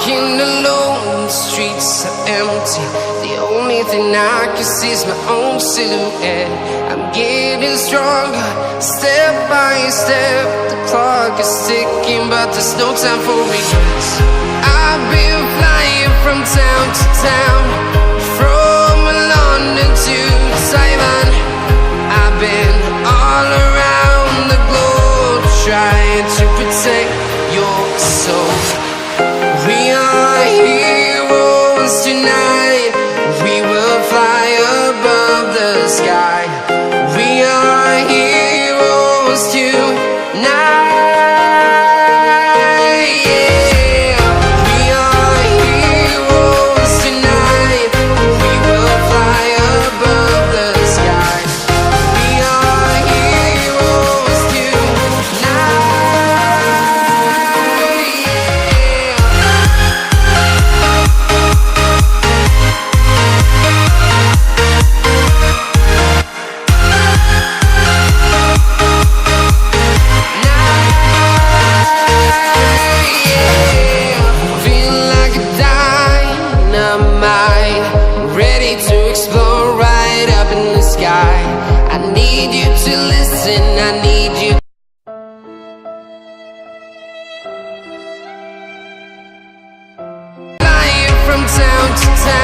walking alone, the streets are empty. The only thing I can see is my own silhouette. I'm getting stronger, step by step. The clock is ticking, but there's no time for regrets. I've been flying from town to town, from London to Thailand. I've been all around the globe, trying to protect your soul. We are heroes tonight. We will fly above the sky. We are heroes tonight. Yeah. We are heroes tonight. We will fly above the sky. We are heroes tonight. Ready to explore right up in the sky. I need you to listen, I need you. Flying from town to town.